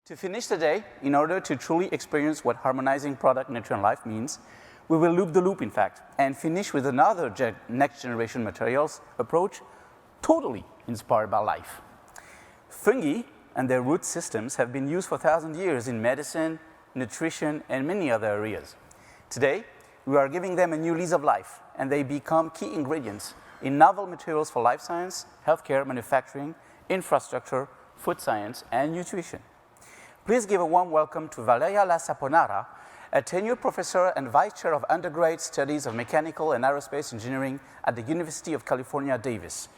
To finish the day, in order to truly experience what harmonizing product, nature, and life means, we will loop the loop, in fact, and finish with another next-generation materials approach totally inspired by life. Fungi and their root systems have been used for 1,000 years in medicine, nutrition, and many other areas. Today, we are giving them a new lease of life, and they become key ingredients in novel materials for life science, healthcare, manufacturing, infrastructure, food science, and nutrition. Please give a warm welcome to Valerie La Saponara, a tenured professor and vice chair of undergraduate studies of mechanical and aerospace engineering at the University of California, Davis,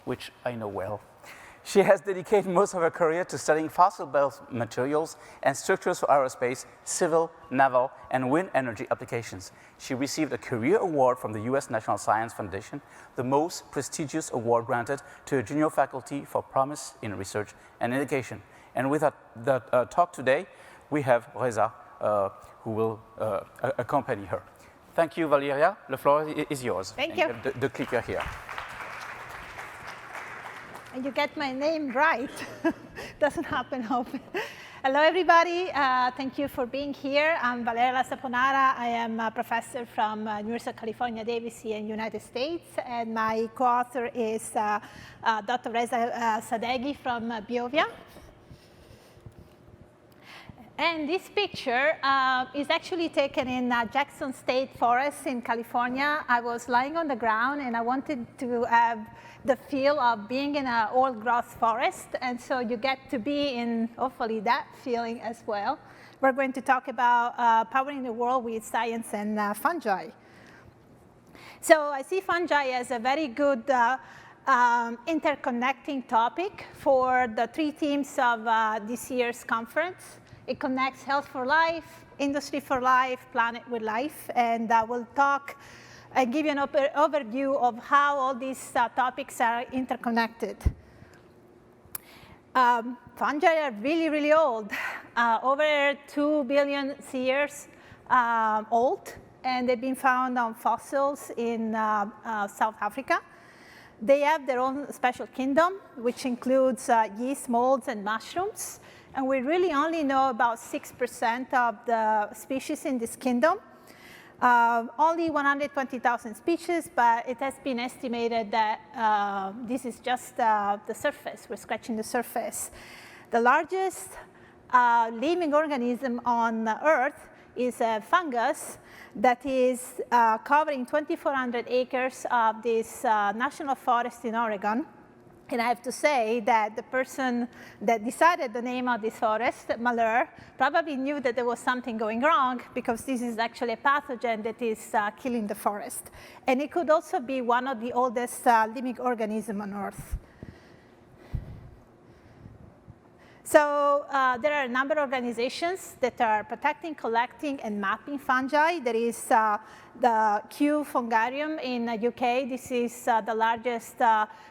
which I know well. She has dedicated most of her career to studying fossil-based materials and structures for aerospace, civil, naval, and wind energy applications. She received a career award from the US National Science Foundation, the most prestigious award granted to a junior faculty for promise in research and education. And with the talk today, we have Reza, who will accompany her. Thank you, Valeria. The floor is yours. Thank you. The clicker here. And you get my name right. Doesn't happen often. Hello, everybody. Thank you for being here. I'm Valerie La Saponara. I am a professor from University of California, Davis here in the United States. And my co-author is Dr. Reza Sadeghi from Biovia. And this picture is actually taken in Jackson State Forest in California. I was lying on the ground, and I wanted to have the feel of being in an old growth forest. And so you get to be in, hopefully, that feeling as well. We're going to talk about powering the world with science and fungi. So I see fungi as a very good interconnecting topic for the three themes of this year's conference. It connects health for life, industry for life, planet with life, and we'll talk and give you an overview of how all these topics are interconnected. Fungi are really, really old, over 2 billion years old, and they've been found on fossils in South Africa. They have their own special kingdom, which includes yeast, molds, and mushrooms. And we really only know about 6% of the species in this kingdom. Only 120,000 species, but it has been estimated that this is just the surface. We're scratching the surface. The largest living organism on Earth is a fungus that is covering 2,400 acres of this national forest in Oregon. And I have to say that the person that decided the name of this forest, Malheur, probably knew that there was something going wrong, because this is actually a pathogen that is killing the forest. And it could also be one of the oldest living organisms on Earth. So there are a number of organizations that are protecting, collecting, and mapping fungi. There is the Kew Fungarium in the UK. This is the largest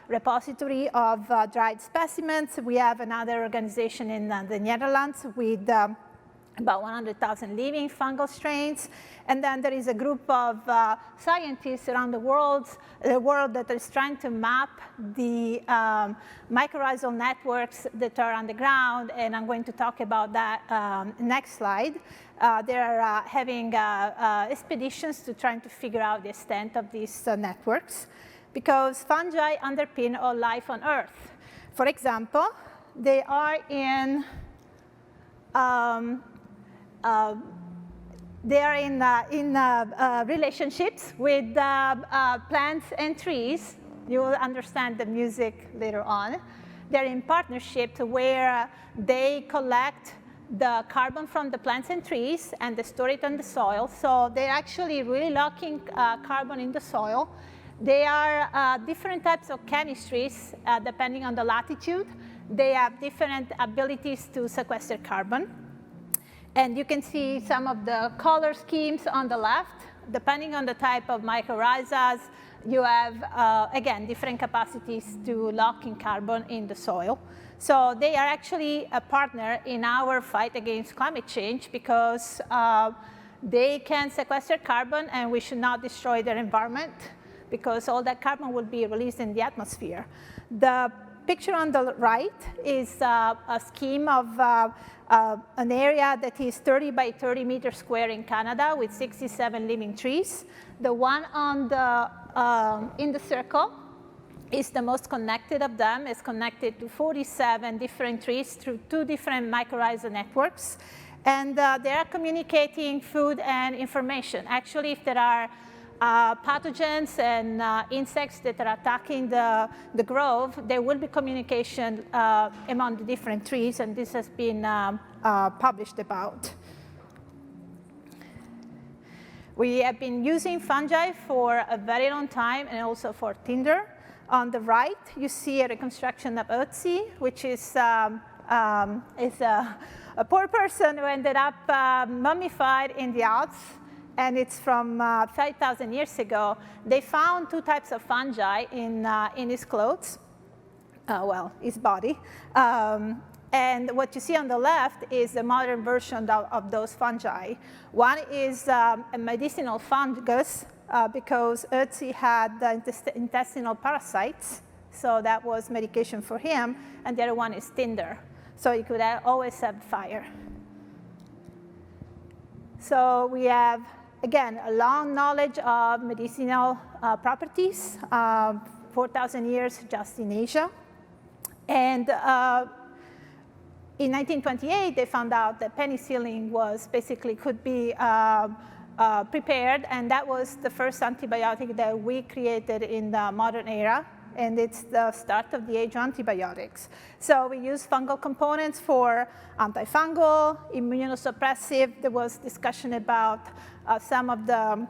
repository of dried specimens. We have another organization in the Netherlands with about 100,000 living fungal strains. And then there is a group of scientists around the world that is trying to map the mycorrhizal networks that are on the ground, and I'm going to talk about that next slide. They're having expeditions to trying to figure out the extent of these networks, because fungi underpin all life on Earth. For example, they are in relationships with plants and trees. You will understand the music later on. They're in partnership where they collect the carbon from the plants and trees and they store it in the soil. So they're actually really locking carbon in the soil. They are different types of chemistries depending on the latitude. They have different abilities to sequester carbon. And you can see some of the color schemes on the left. Depending on the type of mycorrhizals, you have, again, different capacities to lock in carbon in the soil. So they are actually a partner in our fight against climate change, because they can sequester carbon, and we should not destroy their environment, because all that carbon will be released in the atmosphere. The picture on the right is a scheme of an area that is 30 by 30 meters square in Canada with 67 living trees. The one on the, in the circle is the most connected of them. It's connected to 47 different trees through 2 different mycorrhizal networks. And they are communicating food and information. Actually, if there are pathogens and insects that are attacking the grove, there will be communication among the different trees, and this has been published about. We have been using fungi for a very long time and also for tinder. On the right, you see a reconstruction of Ötzi, which is a poor person who ended up mummified in the Alps, and it's from 5,000 years ago. They found 2 types of fungi in his clothes, well, his body. And what you see on the left is the modern version of those fungi. One is a medicinal fungus, because Ötzi had intestinal parasites, so that was medication for him, and the other one is tinder. So you could always have fire. So we have, again, a long knowledge of medicinal properties, 4,000 years just in Asia. And in 1928, they found out that penicillin was basically could be prepared, and that was the first antibiotic that we created in the modern era, and it's the start of the age of antibiotics. So we use fungal components for antifungal, immunosuppressive. There was discussion about some of the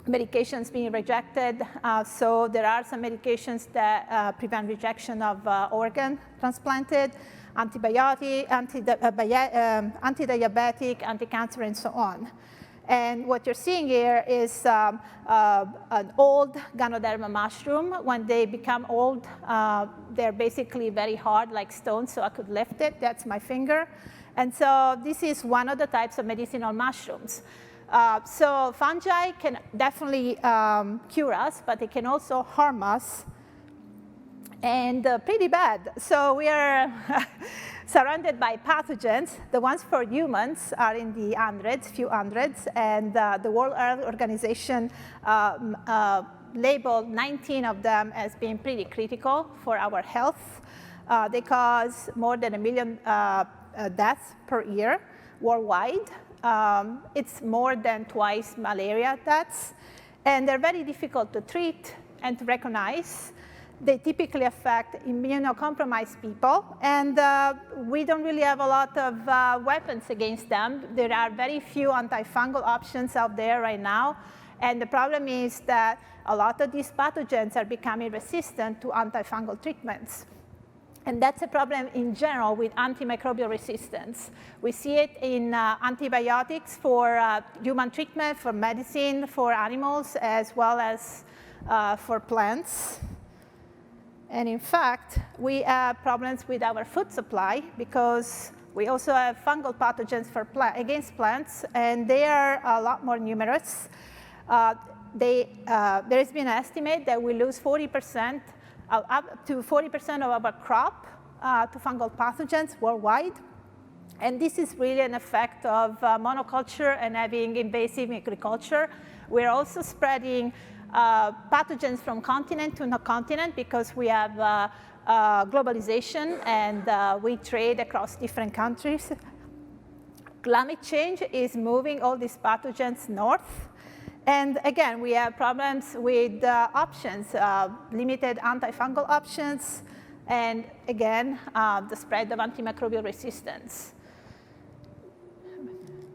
medications being rejected. So there are some medications that prevent rejection of organ transplanted, antibiotic, anti-diabetic, anti-cancer, and so on. And what you're seeing here is an old Ganoderma mushroom. When they become old, they're basically very hard, like stone, so I could lift it. That's my finger. And so this is one of the types of medicinal mushrooms. So fungi can definitely cure us, but they can also harm us, and pretty bad. So we are surrounded by pathogens. The ones for humans are in the hundreds, few hundreds, and the World Health Organization labeled 19 of them as being pretty critical for our health. They cause more than 1 million deaths per year worldwide. It's more than twice malaria deaths, and they're very difficult to treat and to recognize. They typically affect immunocompromised people, and we don't really have a lot of weapons against them. There are very few antifungal options out there right now, and the problem is that a lot of these pathogens are becoming resistant to antifungal treatments. And that's a problem in general with antimicrobial resistance. We see it in antibiotics for human treatment, for medicine, for animals, as well as for plants. And in fact, we have problems with our food supply because we also have fungal pathogens for against plants, and they are a lot more numerous. There has been an estimate that we lose 40%, up to 40% of our crop to fungal pathogens worldwide. And this is really an effect of monoculture and having invasive agriculture. We're also spreading pathogens from continent to no continent because we have globalization and we trade across different countries. Climate change is moving all these pathogens north. And again, we have problems with options, limited antifungal options, and again, the spread of antimicrobial resistance.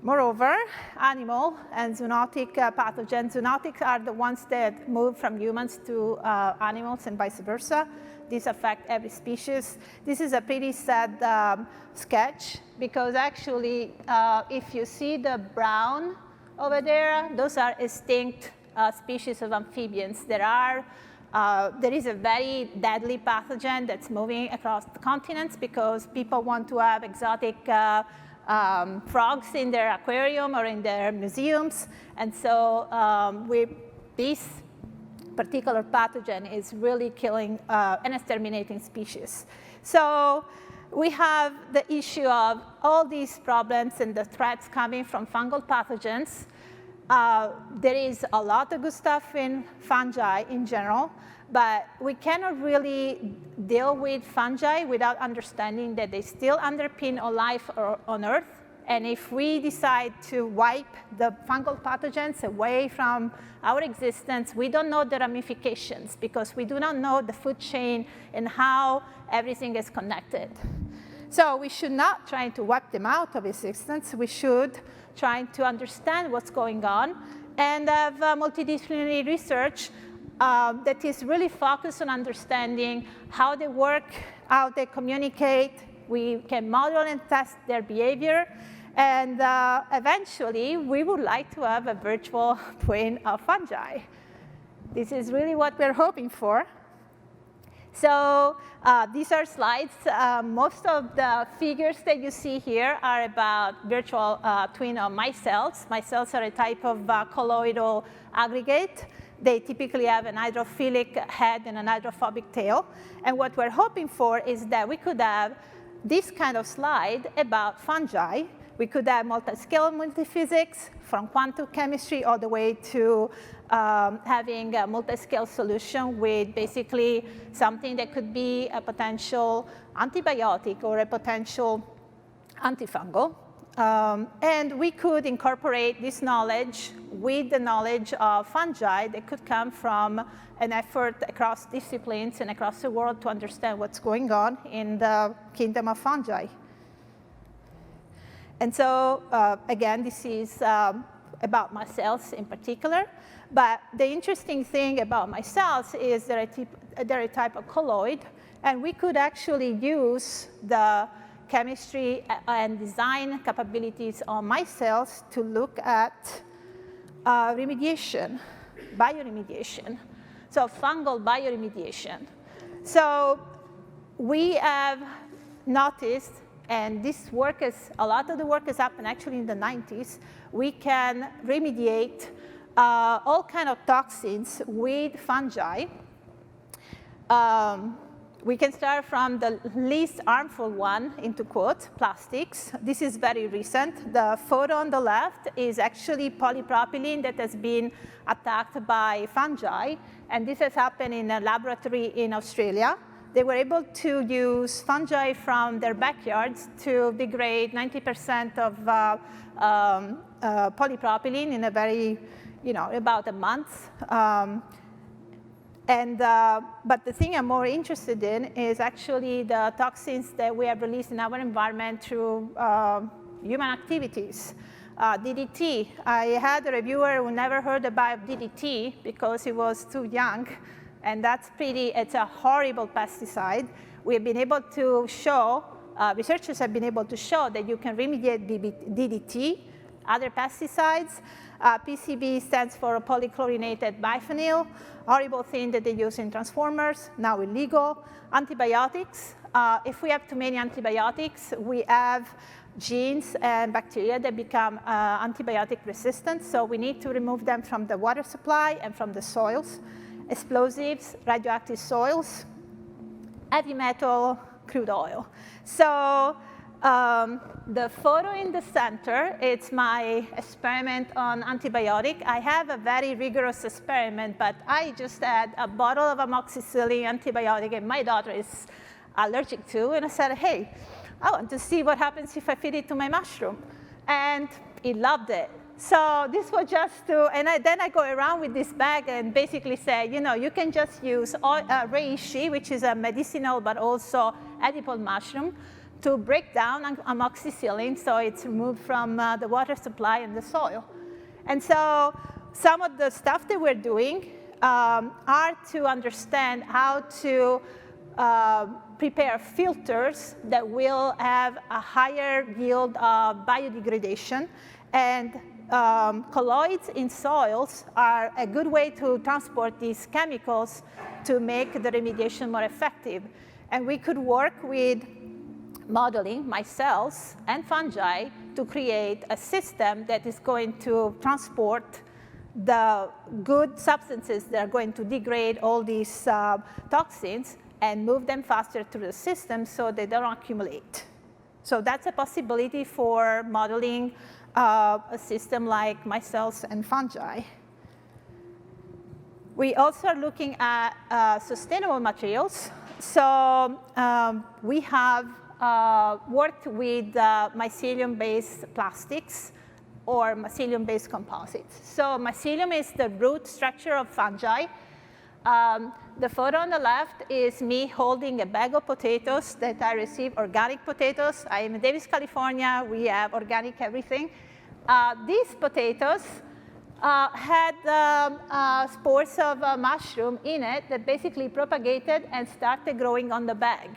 Moreover, animal and zoonotic pathogens. Zoonotics are the ones that move from humans to animals and vice versa. These affect every species. This is a pretty sad sketch because actually, if you see the brown over there, those are extinct species of amphibians. There is a very deadly pathogen that's moving across the continents because people want to have exotic frogs in their aquarium or in their museums. And so these particular pathogen is really killing and exterminating species. So we have the issue of all these problems and the threats coming from fungal pathogens. There is a lot of good stuff in fungi in general, but we cannot really deal with fungi without understanding that they still underpin all life on Earth. And if we decide to wipe the fungal pathogens away from our existence, we don't know the ramifications because we do not know the food chain and how everything is connected. So we should not try to wipe them out of existence. We should try to understand what's going on and have multidisciplinary research that is really focused on understanding how they work, how they communicate. We can model and test their behavior. And eventually, we would like to have a virtual twin of fungi. This is really what we're hoping for. So these are slides. Most of the figures that you see here are about virtual twin of micelles. Micelles are a type of colloidal aggregate. They typically have an hydrophilic head and an hydrophobic tail. And what we're hoping for is that we could have this kind of slide about fungi. We could have multi-scale multiphysics from quantum chemistry all the way to having a multi-scale solution with basically something that could be a potential antibiotic or a potential antifungal. And we could incorporate this knowledge with the knowledge of fungi that could come from an effort across disciplines and across the world to understand what's going on in the kingdom of fungi. And so, again, this is about micelles in particular. But the interesting thing about micelles is they're a type of colloid. And we could actually use the chemistry and design capabilities of micelles to look at remediation, bioremediation. So fungal bioremediation. So we have noticed, and this work is, a lot of the work has happened actually in the 90s, we can remediate all kinds of toxins with fungi. We can start from the least harmful one, into quotes, plastics. This is very recent. The photo on the left is actually polypropylene that has been attacked by fungi. And this has happened in a laboratory in Australia. They were able to use fungi from their backyards to degrade 90% of polypropylene in a very, about a month. But the thing I'm more interested in is actually the toxins that we have released in our environment through human activities. DDT. I had a reviewer who never heard about DDT because he was too young. And it's a horrible pesticide. We have been able to show, researchers have been able to show that you can remediate DDT, other pesticides. PCB stands for polychlorinated biphenyl, horrible thing that they use in transformers, now illegal. Antibiotics. If we have too many antibiotics, we have genes and bacteria that become antibiotic resistant, so we need to remove them from the water supply and from the soils. Explosives, radioactive soils, heavy metal, crude oil. So the photo in the center, it's my experiment on antibiotic. I have a very rigorous experiment, but I just had a bottle of amoxicillin antibiotic, and my daughter is allergic to, and I said, hey, I want to see what happens if I feed it to my mushroom. And he loved it. So this was just to, and then I go around with this bag and basically say, you can just use reishi, which is a medicinal but also edible mushroom, to break down amoxicillin so it's removed from the water supply and the soil. And so some of the stuff that we're doing are to understand how to prepare filters that will have a higher yield of biodegradation. And colloids in soils are a good way to transport these chemicals to make the remediation more effective. And we could work with modeling micelles and fungi to create a system that is going to transport the good substances that are going to degrade all these toxins and move them faster through the system so they don't accumulate. So that's a possibility for modeling a system like micelles and fungi. We also are looking at sustainable materials. So we have worked with mycelium-based plastics or mycelium-based composites. So mycelium is the root structure of fungi. The photo on the left is me holding a bag of potatoes that I received, organic potatoes. I am in Davis, California. We have organic everything. These potatoes had spores of mushroom in it that basically propagated and started growing on the bag.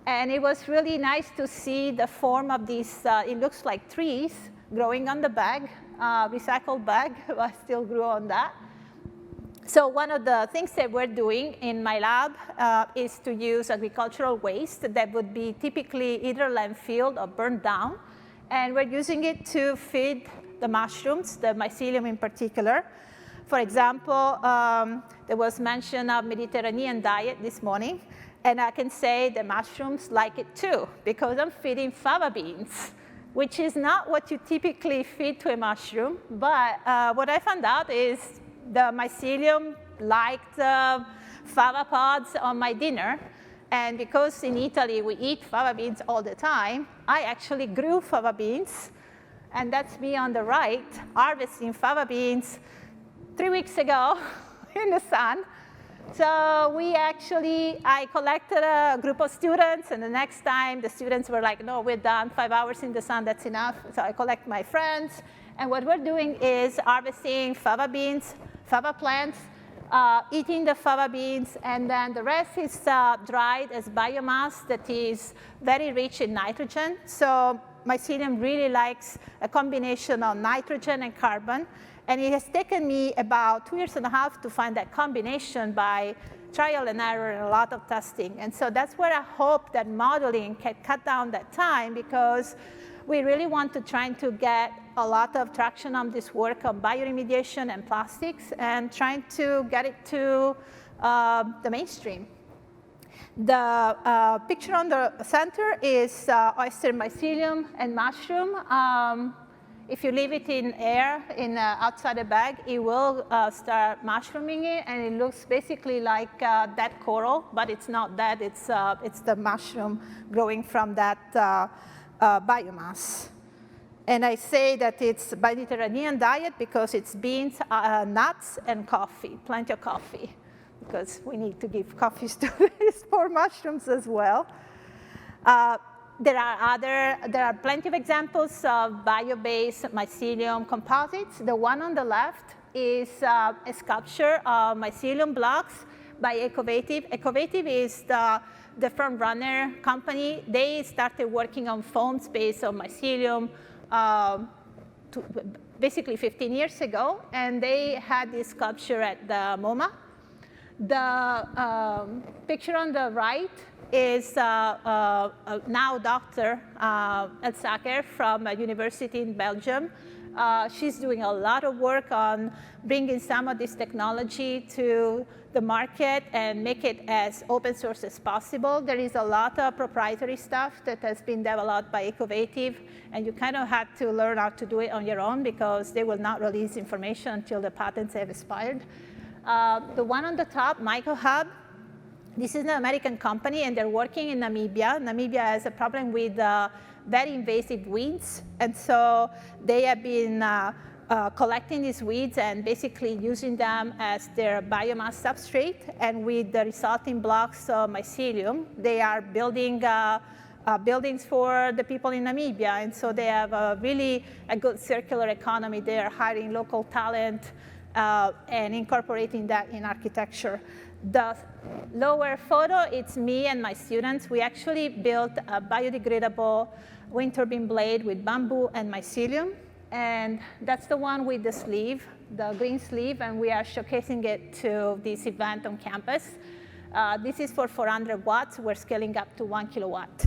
And it was really nice to see the form of these, it looks like trees growing on the bag, recycled bag. I still grew on that. So one of the things that we're doing in my lab is to use agricultural waste that would be typically either landfilled or burned down. And we're using it to feed the mushrooms, the mycelium in particular. For example, there was mention of Mediterranean diet this morning. And I can say the mushrooms like it too, because I'm feeding fava beans, which is not what you typically feed to a mushroom. But what I found out is the mycelium liked fava pods on my dinner. And because in Italy we eat fava beans all the time, I actually grew fava beans. And that's me on the right, harvesting fava beans 3 weeks ago in the sun. So I collected a group of students, and the next time the students were like, no, we're done, 5 hours in the sun, that's enough. So I collect my friends, and what we're doing is harvesting fava beans, fava plants, eating the fava beans, and then the rest is dried as biomass that is very rich in nitrogen. So mycelium really likes a combination of nitrogen and carbon. And it has taken me about 2.5 years to find that combination by trial and error and a lot of testing. And so that's where I hope that modeling can cut down that time, because we really want to try to get a lot of traction on this work on bioremediation and plastics and trying to get it to the mainstream. The picture on the center is oyster mycelium and mushroom. If you leave it in air outside a bag, it will start mushrooming it, and it looks basically like dead coral, but it's not dead. It's the mushroom growing from that biomass. And I say that it's Mediterranean diet because it's beans, nuts, and coffee, plenty of coffee, because we need to give coffees to these poor mushrooms as well. There are plenty of examples of bio-based mycelium composites. The one on the left is a sculpture of mycelium blocks by Ecovative. Ecovative is the front runner company. They started working on foams based on mycelium basically 15 years ago, and they had this sculpture at the MoMA. The picture on the right is now Dr. Elsaker from a university in Belgium. She's doing a lot of work on bringing some of this technology to the market and make it as open source as possible. There is a lot of proprietary stuff that has been developed by Ecovative, and you kind of had to learn how to do it on your own because they will not release information until the patents have expired. The one on the top, MycoHub, this is an American company, and they're working in Namibia. Namibia has a problem with very invasive weeds, and so they have been collecting these weeds and basically using them as their biomass substrate. And with the resulting blocks of mycelium, they are building buildings for the people in Namibia. And so they have really a good circular economy. They are hiring local talent and incorporating that in architecture. The lower photo, it's me and my students. We actually built a biodegradable wind turbine blade with bamboo and mycelium. And that's the one with the sleeve, the green sleeve, and we are showcasing it to this event on campus. This is for 400 watts. We're scaling up to 1 kilowatt.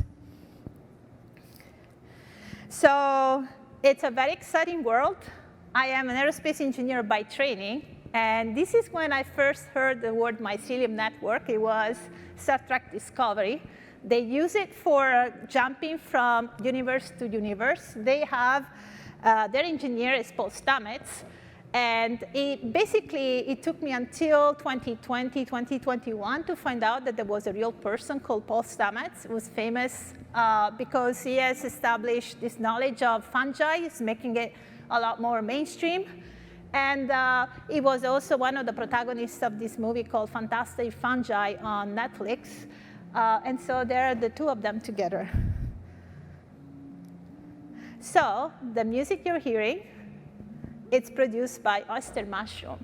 So it's a very exciting world. I am an aerospace engineer by training, and this is when I first heard the word mycelium network. It was Star Trek Discovery. They use it for jumping from universe to universe. They have, their engineer is Paul Stamets, and it took me until 2020, 2021 to find out that there was a real person called Paul Stamets, who was famous because he has established this knowledge of fungi. He's making it a lot more mainstream. And he was also one of the protagonists of this movie called Fantastic Fungi on Netflix. And so there are the two of them together. So the music you're hearing, it's produced by oyster mushroom.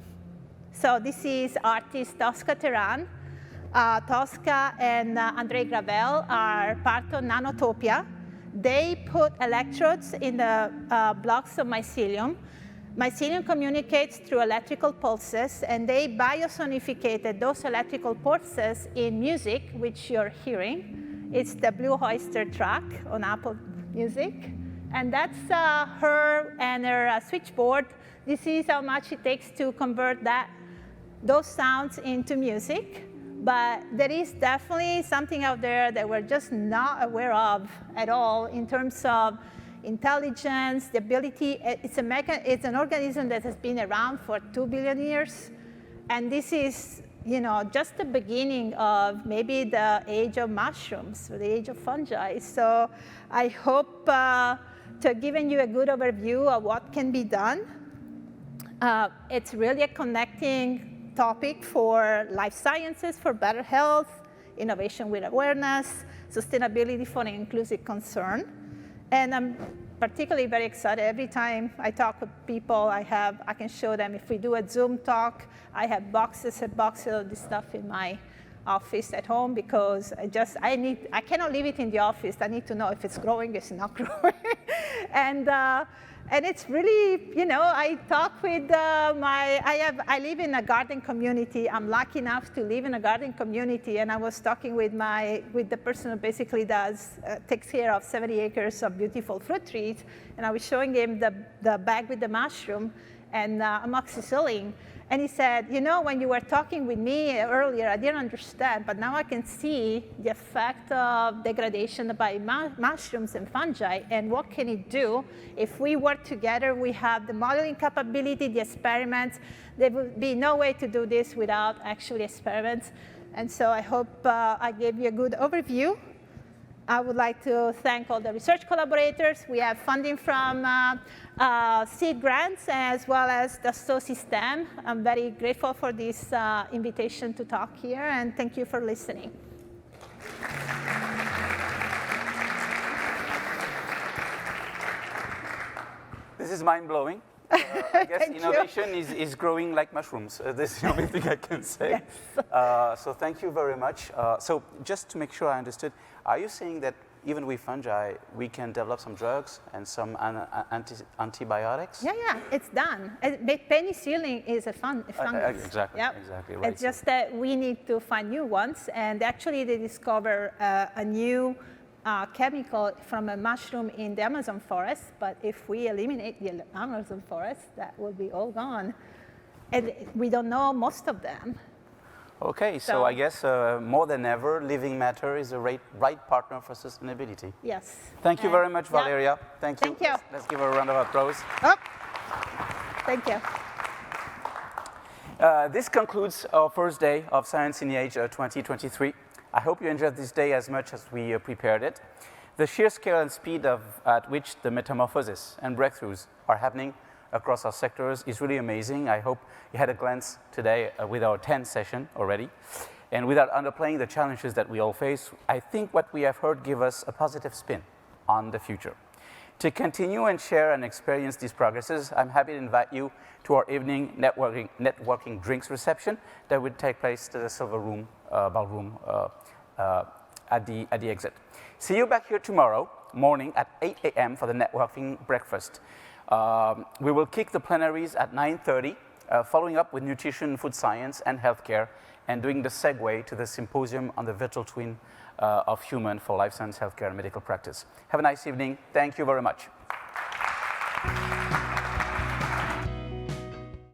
So this is artist Tosca Terran. Tosca and Andrei Gravel are part of Nanotopia. They put electrodes in the blocks of mycelium. Mycelium communicates through electrical pulses, and they biosonificated those electrical pulses in music, which you're hearing. It's the Blue Oyster track on Apple Music. And that's her and her switchboard. This is how much it takes to convert those sounds into music. But there is definitely something out there that we're just not aware of at all in terms of intelligence, the ability. It's an organism that has been around for 2 billion years. And this is just the beginning of maybe the age of mushrooms, or the age of fungi. So I hope to have given you a good overview of what can be done. It's really a connecting topic for life sciences, for better health, innovation with awareness, sustainability for an inclusive concern. And I'm particularly very excited. Every time I talk with people, I can show them. If we do a Zoom talk, I have boxes and boxes of this stuff in my office at home, because I cannot leave it in the office. I need to know if it's growing, it's not growing. And it's really, I talk with I live in a garden community. I'm lucky enough to live in a garden community, and I was talking with the person who basically takes care of 70 acres of beautiful fruit trees, and I was showing him the bag with the mushroom and amoxicillin. And he said, when you were talking with me earlier, I didn't understand, but now I can see the effect of degradation by mushrooms and fungi, and what can it do? If we work together, we have the modeling capability, the experiments. There would be no way to do this without actually experiments. And so I hope I gave you a good overview. I would like to thank all the research collaborators. We have funding from seed grants as well as Dassault Systèmes. I'm very grateful for this invitation to talk here, and thank you for listening. This is mind-blowing. I guess innovation is growing like mushrooms. This is the only thing I can say. Yes. So thank you very much. So just to make sure I understood, are you saying that even with fungi, we can develop some drugs and some antibiotics? Yeah, it's done. Penicillin is a fungus. Exactly, Yep. Exactly right. It's just that we need to find new ones, and actually they discover a new chemical from a mushroom in the Amazon forest, but if we eliminate the Amazon forest, that will be all gone. And we don't know most of them. Okay, so I guess more than ever, living matter is a right partner for sustainability. Yes. Thank you very much, Valeria. Thank you. Thank you. Let's give her a round of applause. Oh. Thank you. This concludes our first day of Science in the Age 2023. I hope you enjoyed this day as much as we prepared it. The sheer scale and speed at which the metamorphosis and breakthroughs are happening across our sectors is really amazing. I hope you had a glance today with our 10th session already. And without underplaying the challenges that we all face, I think what we have heard give us a positive spin on the future. To continue and share and experience these progresses, I'm happy to invite you to our evening networking drinks reception that will take place at the Silver Room, Ballroom at the exit. See you back here tomorrow morning at 8 a.m. for the networking breakfast. We will kick the plenaries at 9:30, following up with nutrition, food science, and healthcare, and doing the segue to the symposium on the virtual twin of human for life science, healthcare, and medical practice. Have a nice evening. Thank you very much.